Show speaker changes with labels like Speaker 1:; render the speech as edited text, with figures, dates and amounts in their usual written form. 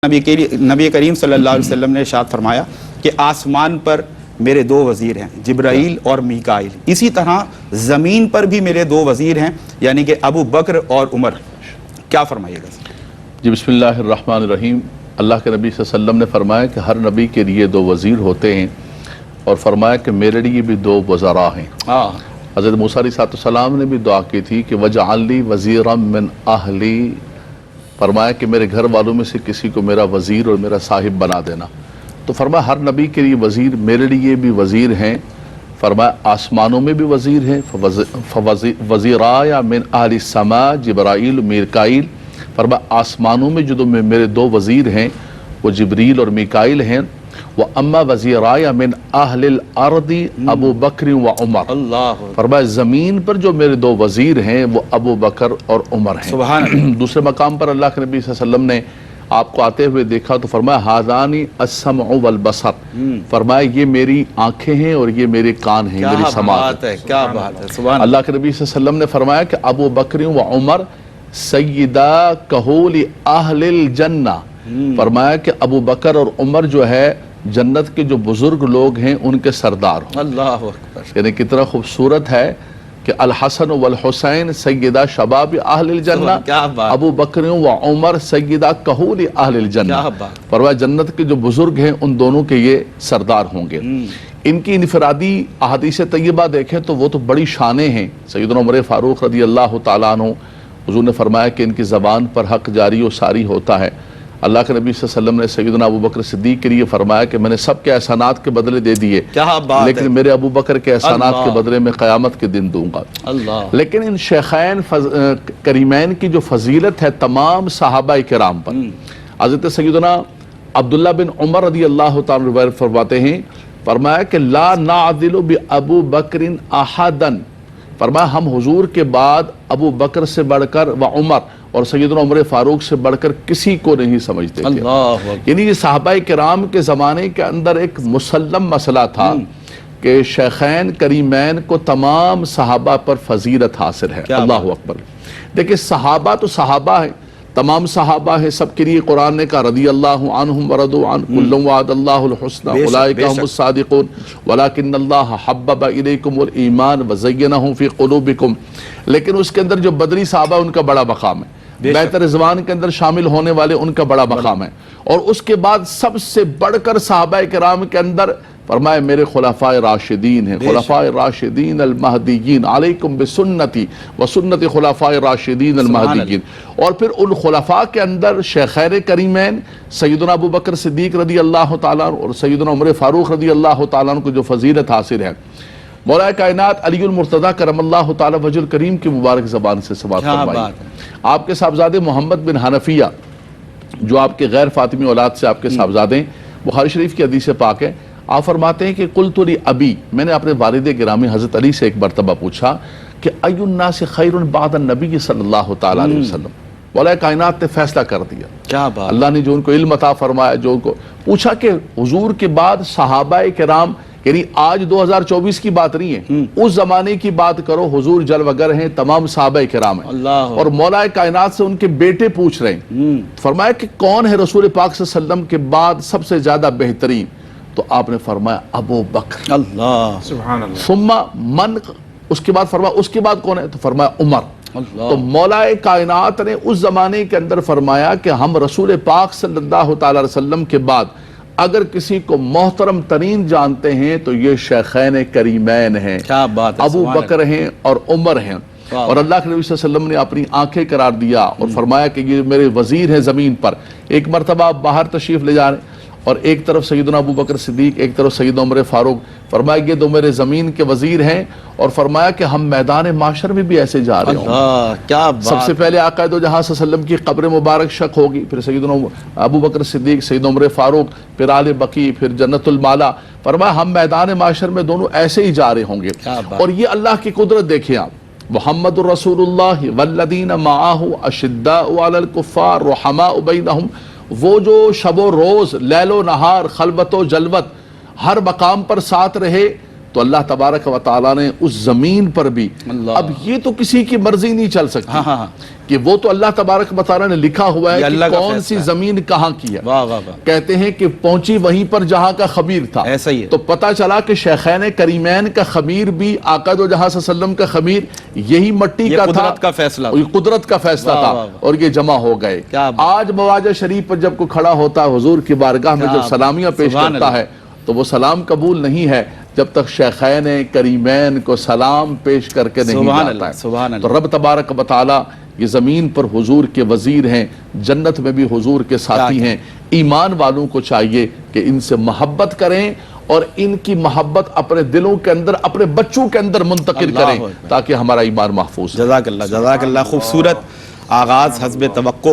Speaker 1: نبی کریم صلی اللہ علیہ وسلم نے ارشاد فرمایا کہ آسمان پر میرے دو وزیر ہیں، جبرائیل اور میکائیل، اسی طرح زمین پر بھی میرے دو وزیر ہیں، یعنی کہ ابو بکر اور عمر۔ کیا فرمائیے گا؟
Speaker 2: جی بسم اللہ الرحمن الرحیم۔ اللہ کے نبی صلی اللہ علیہ وسلم نے فرمایا کہ ہر نبی کے لیے دو وزیر ہوتے ہیں، اور فرمایا کہ میرے لیے بھی دو وزراء ہیں۔ حضرت موسیٰ علیہ السلام نے بھی دعا کی تھی کہ وَجْعَلْ لِي وَزِيرًا مِّنْ أَهْلِي، فرمایا کہ میرے گھر والوں میں سے کسی کو میرا وزیر اور میرا صاحب بنا دینا۔ تو فرمایا ہر نبی کے لیے وزیر، میرے لیے بھی وزیر ہیں۔ فرمایا آسمانوں میں بھی وزیر ہیں، وزیراء من اہل السماء جبرائیل و میکائیل۔ فرمایا آسمانوں میں جو میرے دو وزیر ہیں وہ جبریل اور میکائیل ہیں۔ وَأَمَّا وَزِيرَاءَ مِنْ أَهْلِ الْأَرْضِ أَبُو بَكْرٍ وَعُمَرٍ، فرمایا زمین پر جو میرے دو وزیر ہیں وہ ابو بکر اور عمر ہیں۔
Speaker 1: سبحان اللہ۔
Speaker 2: دوسرے مقام پر اللہ کے نبی صلی اللہ علیہ وسلم نے آپ کو آتے ہوئے دیکھا تو فرمایا ہَذَانِ السَّمْعُ وَالْبَصَرُ، فرمایا یہ میری آنکھیں ہیں اور یہ میرے کان ہیں، میری سماعت ہے۔
Speaker 1: کیا بات ہے، سبحان
Speaker 2: اللہ کے نبی صلی اللہ علیہ وسلم نے فرمایا کہ ابو بکر و عمر سیدہ کہول اہل الجنہ، فرمایا کہ ابو بکر اور عمر جو ہے جنت کے جو بزرگ لوگ ہیں ان کے سردار ہوں۔
Speaker 1: اللہ اکبر۔
Speaker 2: یعنی کتنا خوبصورت ہے کہ الحسن والحسین سیدہ شباب اہل الجنہ،
Speaker 1: کیا بات،
Speaker 2: ابو بکر و عمر سیدہ کہول اہل الجنہ،
Speaker 1: کیا بات،
Speaker 2: فرمایا جنت کے جو بزرگ ہیں ان دونوں کے یہ سردار ہوں گے۔ ان کی انفرادی احادیث طیبہ دیکھیں تو وہ تو بڑی شانیں ہیں۔ سیدنا عمر فاروق رضی اللہ تعالیٰ عنہ، حضور نے فرمایا کہ ان کی زبان پر حق جاری و ساری ہوتا ہے۔ اللہ کے نبی صلی اللہ علیہ وسلم نے سیدنا ابو بکر صدیق کے لیے فرمایا کہ میں نے سب کے احسانات کے بدلے دے دیے، لیکن میرے ابو بکر کے احسانات کے بدلے میں قیامت کے دن دوں گا۔ لیکن ان شیخین کریمین کی جو فضیلت ہے تمام صحابہ کرام پر، حضرت سیدنا عبداللہ بن عمر رضی اللہ تعالیٰ روایت فرماتے ہیں، فرمایا کہ لا نعدل بابو بکر احدا، فرمایا ہم حضور کے بعد ابو بکر سے بڑھ کر و عمر اور سیدنا عمر فاروق سے بڑھ کر کسی کو نہیں سمجھتے تھے۔ یعنی یہ صحابہ کرام کے زمانے کے اندر ایک مسلم مسئلہ تھا کہ شیخین کریمین کو تمام صحابہ پر فضیلت حاصل ہے۔ اللہ اکبر۔ دیکھیں صحابہ تو صحابہ ہیں، تمام صحابہ ہیں، سب کے لیے قرآن نے کہا رضی اللہ عنہم ورضوا عنہ کل وعد اللہ الحسنى اولئک هم الصادقون ولکن اللہ حبب الیکم الایمان وزینہ فی قلوبکم، لیکن اس کے اندر جو بدری صحابہ ان کا بڑا مقام ہے، بیت رضوان کے اندر شامل ہونے والے ان کا بڑا مقام ہے، اور اس کے بعد سب سے بڑھ کر صحابہ کرام کے اندر فرمایا میرے خلفاء راشدین ہیں، خلفاء راشدین المہدیین، علیکم بسنتی وسنت خلفاء راشدین المہدیین۔ اور پھر ان خلفاء کے اندر شیخین کریمین سیدنا ابو بکر صدیق رضی اللہ تعالیٰ عنہ اور سیدنا عمر فاروق رضی اللہ تعالیٰ عنہ کو جو فضیلت حاصل ہے، مولا کائنات علی المرتضیٰ کرم اللہ تعالیٰ وجہ الکریم کی مبارک زبان سے سماعت فرمائی۔ آپ کے صاحبزادے محمد بن حنفیہ جو آپ کے غیر فاطمی اولاد سے آپ کے صاحبزادے ہیں، بخاری شریف کی حدیث پاک ہے، آپ فرماتے ہیں کہ قلت لی ابی، میں نے اپنے والد گرامی حضرت علی سے ایک مرتبہ پوچھا کہ ای الناس خیر بعد النبی صلی اللہ تعالیٰ علیہ وسلم، مولا کائنات نے فیصلہ کر دیا، کیا بات، اللہ نے جو ان کو علم عطا فرمایا، جو ان کو پوچھا کہ حضور کے بعد صحابہ کرام، یعنی آج 2024 کی بات نہیں ہے، اس زمانے کی بات کرو، حضور جلوگر ہیں، تمام صحابہ کرام ہیں، اور مولا کائنات سے ان کے بیٹے پوچھ رہے ہیں، فرمایا کہ کون ہے رسول پاک صلی اللہ علیہ وسلم کے بعد سب سے زیادہ بہترین؟ تو آپ نے فرمایا ابو بکر۔ اللہ سبحان اللہ۔ ثم من، اس کے بعد فرمایا اس کے بعد کون ہے؟ تو فرمایا عمر۔ تو مولا کائنات نے اس زمانے کے اندر فرمایا کہ ہم رسول پاک صلی اللہ تعالی علیہ وسلم کے بعد اگر کسی کو محترم ترین جانتے ہیں تو یہ شیخین کریمین ہیں، ابو بکر ہیں اور عمر ہیں۔ اور اللہ کے نبی صلی اللہ علیہ وسلم نے اپنی آنکھیں قرار دیا اور فرمایا کہ یہ میرے وزیر ہیں زمین پر۔ ایک مرتبہ آپ باہر تشریف لے جا رہے ہیں اور ایک طرف سیدنا ابو بکر صدیق، ایک طرف سیدنا عمر فاروق، فرمایا یہ دو میرے زمین کے وزیر ہیں، اور فرمایا کہ ہم میدان معاشر میں بھی ایسے جا رہے ہوں۔ سب سے پہلے آقا دو جہاں صلی اللہ علیہ وسلم کی قبر مبارک شق ہوگی، پھر سیدنا ابو بکر صدیق، سیدنا عمر فاروق، پھر آل بقیع، پھر جنت المالا، فرمایا ہم میدان معاشر میں دونوں ایسے ہی جا رہے ہوں گے۔ اور یہ اللہ کی قدرت دیکھیں آپ، محمد الرسول اللہ والذین معاہ اشداء علی الکفار رحماء بینہم، وہ جو شب و روز، لیل و نہار، خلوت و جلوت، ہر مقام پر ساتھ رہے، تو اللہ تبارک و تعالیٰ نے اس زمین پر بھی
Speaker 1: اللہ۔
Speaker 2: اب یہ تو کسی کی مرضی نہیں چل سکتی
Speaker 1: ہاں ہاں ہاں،
Speaker 2: کہ وہ تو اللہ تبارک و تعالیٰ نے لکھا ہوا ہے
Speaker 1: یہ اللہ
Speaker 2: کہ
Speaker 1: کا
Speaker 2: کون
Speaker 1: فیصلہ
Speaker 2: سی
Speaker 1: ہے۔
Speaker 2: زمین کہاں کی ہے۔
Speaker 1: واہ واہ واہ،
Speaker 2: کہتے ہیں کہ پہنچی وہیں پر جہاں کا خمیر تھا،
Speaker 1: ایسا ہی ہے۔
Speaker 2: تو پتہ چلا کہ شیخین کریمین کا خمیر بھی آقا دو جہاں صلی اللہ علیہ وسلم کا خمیر یہی مٹی
Speaker 1: یہ
Speaker 2: کا تھا،
Speaker 1: قدرت کا فیصلہ تھا۔
Speaker 2: یہ قدرت کا فیصلہ
Speaker 1: واہ
Speaker 2: تھا،
Speaker 1: واہ واہ،
Speaker 2: اور یہ جمع ہو گئے۔
Speaker 1: کیا بات۔
Speaker 2: آج مواجہ شریف پر جب کوئی کھڑا ہوتا ہے حضور کی بارگاہ میں
Speaker 1: کیا
Speaker 2: جب
Speaker 1: بات،
Speaker 2: سلامیاں پیش
Speaker 1: سبحان
Speaker 2: کرتا
Speaker 1: اللہ۔
Speaker 2: ہے تو وہ سلام قبول نہیں ہے جب تک شیخین کریمین کو سلام پیش کر کے نہیں
Speaker 1: سبحان
Speaker 2: جاتا
Speaker 1: اللہ،
Speaker 2: ہے۔
Speaker 1: سبحان
Speaker 2: تو
Speaker 1: اللہ۔
Speaker 2: رب تبارک و تعالی یہ زمین پر حضور کے وزیر ہیں، جنت میں بھی حضور کے ساتھی
Speaker 1: کیا
Speaker 2: ہیں۔ ایمان والوں کو چاہیے کہ ان سے محبت کریں اور ان کی محبت اپنے دلوں کے اندر، اپنے بچوں کے اندر منتقل
Speaker 1: اللہ
Speaker 2: کریں
Speaker 1: اکبر۔
Speaker 2: تاکہ ہمارا ایمان محفوظ ہے۔
Speaker 1: جزاک اللہ، جزاک اللہ۔ خوبصورت آغاز حسب توقع